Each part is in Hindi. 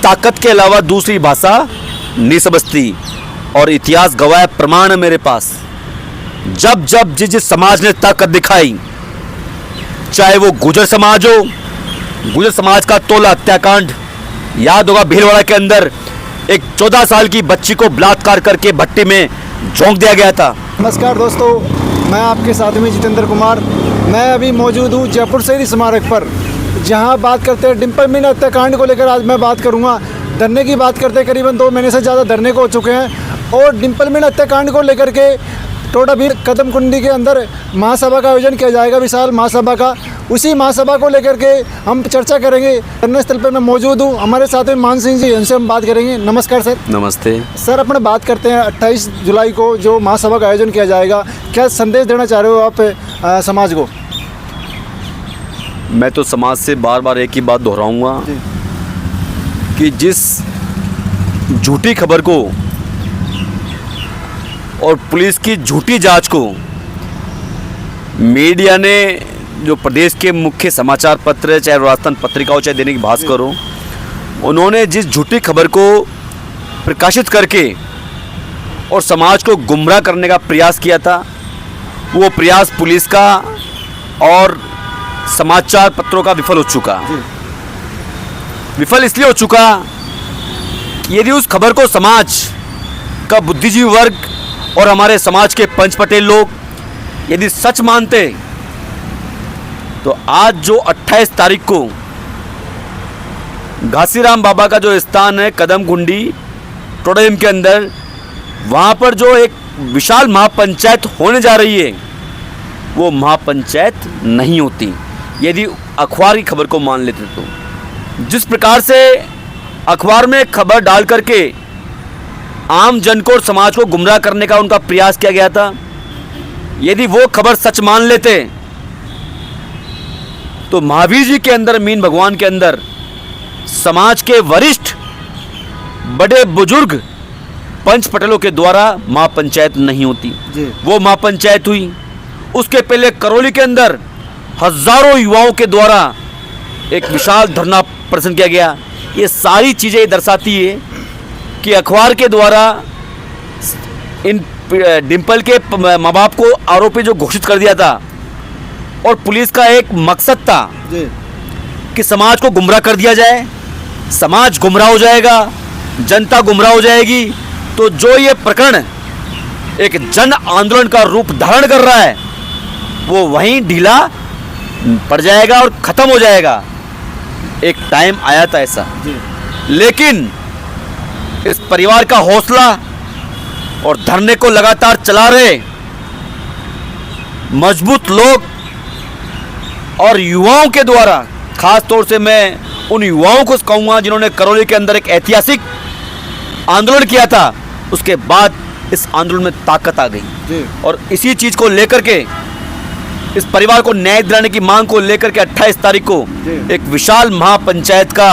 ताकत के अलावा दूसरी भाषा नहीं समझती और इतिहास गवाह प्रमाण है मेरे पास। जब जब जिस समाज ने ताकत दिखाई, चाहे वो गुर्जर समाज हो, गुर्जर समाज का तोला हत्याकांड याद होगा, भीलवाड़ा के अंदर एक 14 साल की बच्ची को बलात्कार करके भट्टी में झोंक दिया गया था। नमस्कार दोस्तों, मैं आपके साथ में जितेंद्र कुमार। मैं अभी मौजूद हूँ जयपुर शहीद स्मारक पर, जहाँ बात करते हैं डिंपल मीना हत्याकांड को लेकर। आज मैं बात करूँगा। धरने की बात करते हैं, करीबन 2 महीने से ज़्यादा धरने को हो चुके हैं और डिंपल मीना हत्याकांड को लेकर के टोडाभील कदम कुंडी के अंदर महासभा का आयोजन किया जाएगा, विशाल महासभा का। उसी महासभा को लेकर के हम चर्चा करेंगे। धरने स्थल पर मैं मौजूद हूँ, हमारे साथ में मान सिंह जी, उनसे हम बात करेंगे। नमस्कार सर। नमस्ते सर, अपने बात करते हैं 28 जुलाई को जो महासभा का आयोजन किया जाएगा, क्या संदेश देना चाह रहे हो आप समाज को? मैं तो समाज से बार बार एक ही बात दोहराऊंगा कि जिस झूठी खबर को और पुलिस की झूठी जांच को मीडिया ने, जो प्रदेश के मुख्य समाचार पत्र, चाहे राजस्थान पत्रिका हो चाहे दैनिक भास्कर हो, उन्होंने जिस झूठी खबर को प्रकाशित करके और समाज को गुमराह करने का प्रयास किया था, वो प्रयास पुलिस का और समाचार पत्रों का विफल हो चुका। विफल इसलिए हो चुका कि यदि उस खबर को समाज का बुद्धिजीवी वर्ग और हमारे समाज के पंच पटेल लोग यदि सच मानते, तो आज जो 28 तारीख को घासीराम बाबा का जो स्थान है कदम कुंडी टोडाभीम के अंदर, वहाँ पर जो एक विशाल महापंचायत होने जा रही है, वो महापंचायत नहीं होती यदि अखबार की खबर को मान लेते। तो जिस प्रकार से अखबार में खबर डाल करके आम जन को और समाज को गुमराह करने का उनका प्रयास किया गया था, यदि वो खबर सच मान लेते तो महावीर जी के अंदर, मीन भगवान के अंदर समाज के वरिष्ठ बड़े बुजुर्ग पंच पटेलों के द्वारा महापंचायत नहीं होती। वो महापंचायत हुई। उसके पहले करौली के अंदर हजारों युवाओं के द्वारा एक विशाल धरना प्रदर्शन किया गया। ये सारी चीज़ें दर्शाती है कि अखबार के द्वारा इन डिंपल के माँ बाप को आरोपी जो घोषित कर दिया था और पुलिस का एक मकसद था कि समाज को गुमराह कर दिया जाए, समाज गुमराह हो जाएगा, जनता गुमराह हो जाएगी, तो जो ये प्रकरण एक जन आंदोलन का रूप धारण कर रहा है वो वहीं ढीला पड़ जाएगा और ख़त्म हो जाएगा। एक टाइम आया था ऐसा, लेकिन इस परिवार का हौसला और धरने को लगातार चला रहे मजबूत लोग और युवाओं के द्वारा, खास तौर से मैं उन युवाओं को कहूँगा जिन्होंने करौली के अंदर एक ऐतिहासिक आंदोलन किया था, उसके बाद इस आंदोलन में ताकत आ गई। और इसी चीज़ को लेकर के, इस परिवार को न्याय दिलाने की मांग को लेकर के 28 तारीख को एक विशाल महापंचायत का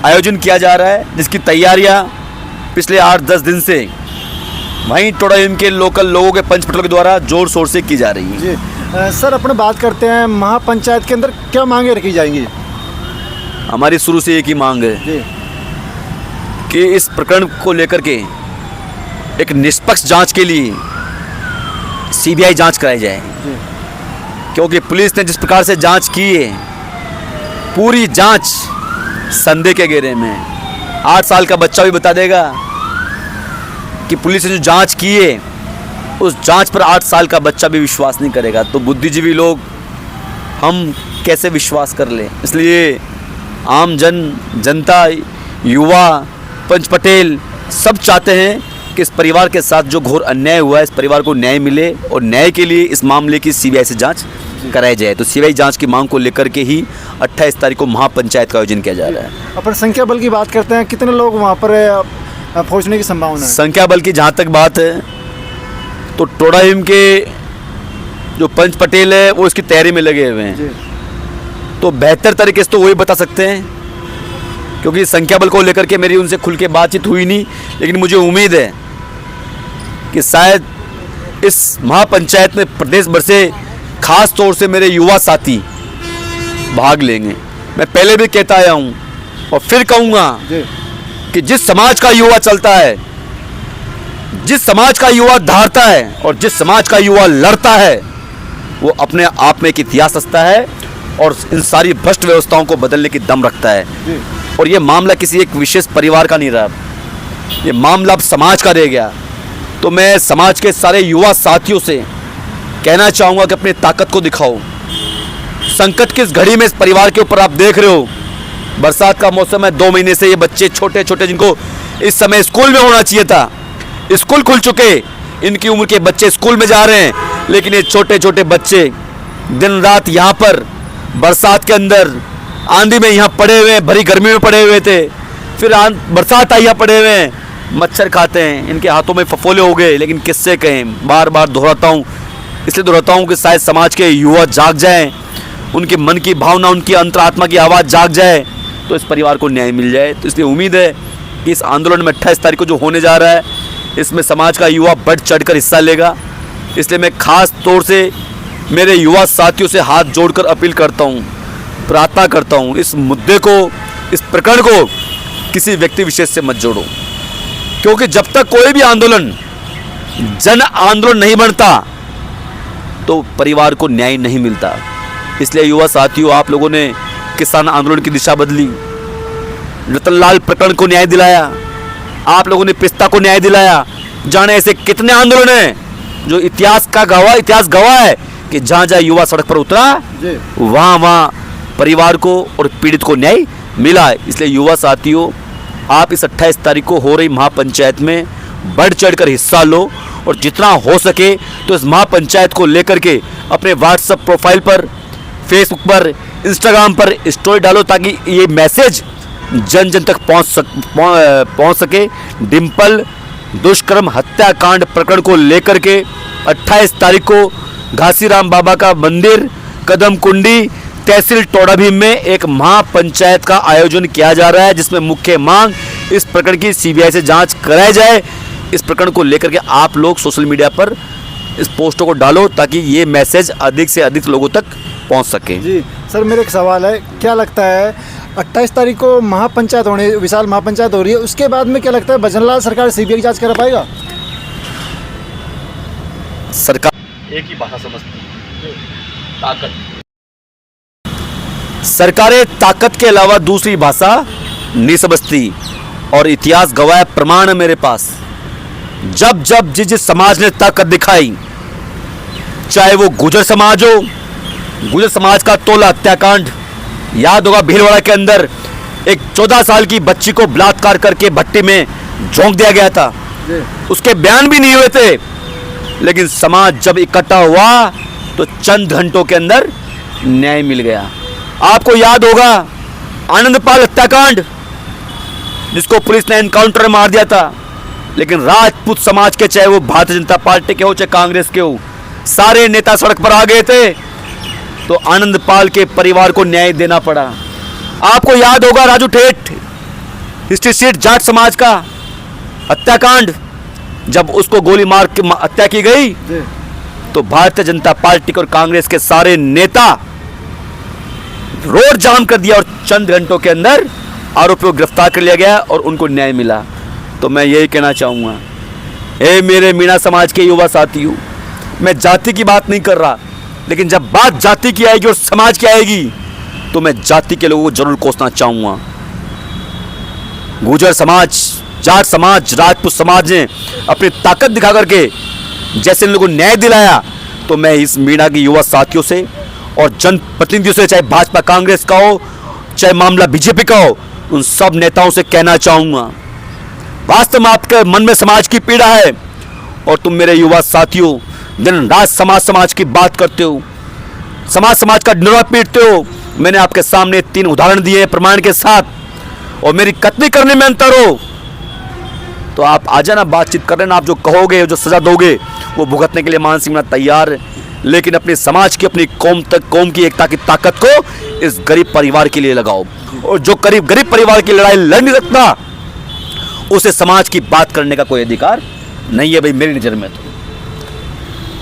आयोजन किया जा रहा है, जिसकी तैयारियां पिछले 8-10 दिन से वहीं टोडाभीम के लोकल लोगों के पंच पटेलों के द्वारा जोर शोर से की जा रही है। सर, अपने बात करते हैं महापंचायत के अंदर क्या मांगे रखी जाएंगी? हमारी शुरू से एक ही मांग है कि इस प्रकरण को लेकर के एक निष्पक्ष जांच के लिए सीबीआई जांच कराई जाए, क्योंकि पुलिस ने जिस प्रकार से जांच की है, पूरी जांच संदेह के घेरे में है। 8 साल का बच्चा भी बता देगा कि पुलिस ने जो जांच की है, उस जांच पर 8 साल का बच्चा भी विश्वास नहीं करेगा। तो बुद्धिजीवी लोग हम कैसे विश्वास कर ले? इसलिए आम जनता, युवा, पंच पटेल सब चाहते हैं कि इस परिवार के साथ जो घोर अन्याय हुआ है, इस परिवार को न्याय मिले और न्याय के लिए इस मामले की सीबीआई से जांच कराई जाए। तो सीबीआई जांच की मांग को लेकर के ही 28 तारीख को महापंचायत का आयोजन किया जा रहा है। अपन संख्या बल की बात करते हैं, कितने लोग वहाँ पर पहुँचने की संभावना है? संख्या बल की जहाँ तक बात है तो टोडाभीम के जो पंच पटेल है वो इसकी तैयारी में लगे हुए हैं। तो बेहतर तरीके से तो वही बता सकते हैं, क्योंकि संख्या बल को लेकर के मेरी उनसे खुल के बातचीत हुई नहीं, लेकिन मुझे उम्मीद है कि शायद इस महापंचायत में प्रदेश भर से, खास तौर से मेरे युवा साथी भाग लेंगे। मैं पहले भी कहता आया हूँ और फिर कहूंगा जी कि जिस समाज का युवा चलता है, जिस समाज का युवा धारता है और जिस समाज का युवा लड़ता है, वो अपने आप में एक इतिहास रचता है और इन सारी भ्रष्ट व्यवस्थाओं को बदलने की दम रखता है। जी और ये मामला किसी एक विशेष परिवार का नहीं रहा, ये मामला अब समाज का रह गया। तो मैं समाज के सारे युवा साथियों से कहना चाहूँगा कि अपनी ताकत को दिखाओ। संकट की इस घड़ी में इस परिवार के ऊपर आप देख रहे हो, बरसात का मौसम है, 2 महीने से ये बच्चे छोटे छोटे जिनको इस समय स्कूल में होना चाहिए था, स्कूल खुल चुके, इनकी उम्र के बच्चे स्कूल में जा रहे हैं, लेकिन ये छोटे छोटे बच्चे दिन रात यहाँ पर बरसात के अंदर आंधी में यहाँ पड़े हुए हैं, भरी गर्मी में पड़े हुए थे, फिर बरसात आई यहाँ पड़े हुए हैं, मच्छर खाते हैं, इनके हाथों में फफोले हो गए। लेकिन किससे कहें, बार बार दोहराता हूँ, इसलिए दोहराता हूँ कि शायद समाज के युवा जाग जाएं, उनके मन की भावना, उनकी अंतरात्मा की आवाज़ जाग जाए, तो इस परिवार को न्याय मिल जाए। तो इसलिए उम्मीद है कि इस आंदोलन में 28 तारीख को जो होने जा रहा है, इसमें समाज का युवा बढ़ चढ़कर हिस्सा लेगा। इसलिए मैं खास तौर से मेरे युवा साथियों से हाथ जोड़कर अपील करता हूँ, प्रार्थना करता हूँ, इस मुद्दे को, इस प्रकरण को किसी व्यक्ति विशेष से मत जोड़ो, क्योंकि जब तक कोई भी आंदोलन जन आंदोलन नहीं बनता तो परिवार को न्याय नहीं मिलता। इसलिए युवा साथियों, आप लोगों ने किसान आंदोलन की दिशा बदली, रतनलाल प्रकरण को न्याय दिलाया, आप लोगों ने पिस्ता को न्याय दिलाया। जाने ऐसे कितने आंदोलन हैं जो इतिहास गवाह है कि जहाँ जहाँ युवा सड़क पर उतरा, वहाँ परिवार को और पीड़ित को न्याय मिला। इसलिए युवा साथियों, आप इस 28 तारीख को हो रही महापंचायत में बढ़ चढ़कर हिस्सा लो और जितना हो सके तो इस महापंचायत को लेकर के अपने व्हाट्सएप प्रोफाइल पर, फेसबुक पर, इंस्टाग्राम पर स्टोरी डालो, ताकि ये मैसेज जन जन तक पहुंच सके। डिम्पल दुष्कर्म हत्याकांड प्रकरण को लेकर के 28 तारीख को घासीराम बाबा का मंदिर, कदम कुंडी, तहसील टोडाभीम में एक महापंचायत का आयोजन किया जा रहा है, जिसमें मुख्य मांग इस प्रकरण की सीबीआई से जांच कराई जाए। इस प्रकरण को लेकर के आप लोग सोशल मीडिया पर इस पोस्टों को डालो, ताकि ये मैसेज अधिक से अधिक लोगों तक पहुंच सके। जी सर, मेरा एक सवाल है, क्या लगता है 28 तारीख को महापंचायत विशाल महापंचायत हो रही है, उसके बाद में क्या लगता है भजनलाल सरकार सीबीआई की जांच करा पाएगा? सरकार एक ही भाषा समझती है, ताकत। सरकारें ताकत के अलावा दूसरी भाषा नहीं समझती, और इतिहास गवाह है, प्रमाण है मेरे पास। जब जब जिस समाज ने ताकत दिखाई, चाहे वो गुर्जर समाज हो, गुर्जर समाज का तोला हत्याकांड याद होगा, भीलवाड़ा के अंदर एक 14 साल की बच्ची को बलात्कार करके भट्टी में झोंक दिया गया था, उसके बयान भी नहीं हुए थे, लेकिन समाज जब इकट्ठा हुआ तो चंद घंटों के अंदर न्याय मिल गया। आपको याद होगा आनंदपाल हत्याकांड, जिसको पुलिस ने एनकाउंटर में मार दिया था, लेकिन राजपूत समाज के, चाहे वो भारतीय जनता पार्टी के हो चाहे कांग्रेस के हो, सारे नेता सड़क पर आ गए थे, तो आनंदपाल के परिवार को न्याय देना पड़ा। आपको याद होगा राजू ठेठ, हिस्ट्री सीट जाट समाज का हत्याकांड, जब उसको गोली मार के हत्या की गई तो भारतीय जनता पार्टी और कांग्रेस के सारे नेता रोड जाम कर दिया और चंद घंटों के अंदर आरोपियों को गिरफ्तार कर लिया गया और उनको न्याय मिला। तो मैं यही कहना चाहूँगा, हे मेरे मीणा समाज के युवा साथियों, मैं जाति की बात नहीं कर रहा, लेकिन जब बात जाति की आएगी और समाज की आएगी तो मैं जाति के लोगों को जरूर कोसना चाहूँगा। गुर्जर समाज, जाट समाज, राजपूत समाज ने अपनी ताकत दिखा करके जैसे इन लोगों को न्याय दिलाया, तो मैं इस मीणा के युवा साथियों से और जनप्रतिनिधियों से, चाहे भाजपा कांग्रेस का हो चाहे मामला बीजेपी का हो, उन सब नेताओं से कहना चाहूँगा, वास्तव में आपके मन में समाज की पीड़ा है और तुम मेरे युवा साथियों दिन रात समाज की बात करते हो, समाज का निर्वाह पीटते हो। मैंने आपके सामने 3 उदाहरण दिए प्रमाण के साथ, और मेरी कथनी करने में अंतर हो तो आप आ जाना, बातचीत कर लेना। आप जो कहोगे, जो सजा दोगे, वो भुगतने के लिए मानसिक मैं तैयार है, लेकिन अपने समाज की, अपनी कौम की एकता की ताकत को इस गरीब परिवार के लिए लगाओ, और जो गरीब परिवार की लड़ाई लड़ नहीं सकता उसे समाज की बात करने का कोई अधिकार नहीं है भाई, मेरी नज़र में। तो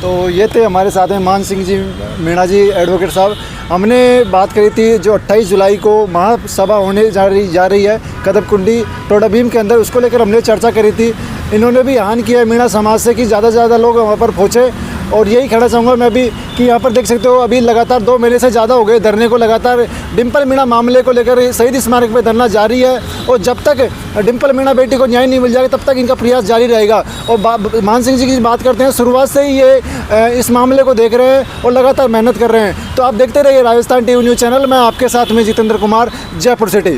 तो ये थे हमारे साथ में मान सिंह जी मीणा जी एडवोकेट साहब। हमने बात करी थी जो 28 जुलाई को महासभा होने जा रही है कदमकुंडी टोडाभीम के अंदर, उसको लेकर हमने चर्चा करी थी। इन्होंने भी आह्वान किया है मीणा समाज से कि ज़्यादा से ज़्यादा लोग वहाँ पर पहुँचे, और यही कहना चाहूँगा मैं भी कि यहाँ पर देख सकते हो अभी लगातार 2 महीने से ज़्यादा हो गए धरने को। लगातार डिम्पल मीणा मामले को लेकर शहीद स्मारक पर धरना जारी है, और जब तक डिम्पल मीणा बेटी को न्याय नहीं मिल जाएगा तब तक इनका प्रयास जारी रहेगा। और मान सिंह जी की बात करते हैं, शुरुआत से ही ये इस मामले को देख रहे हैं और लगातार मेहनत कर रहे हैं। तो आप देखते रहिए राजस्थान टीवी न्यूज़ चैनल। मैं आपके साथ में जितेंद्र कुमार, जयपुर सिटी।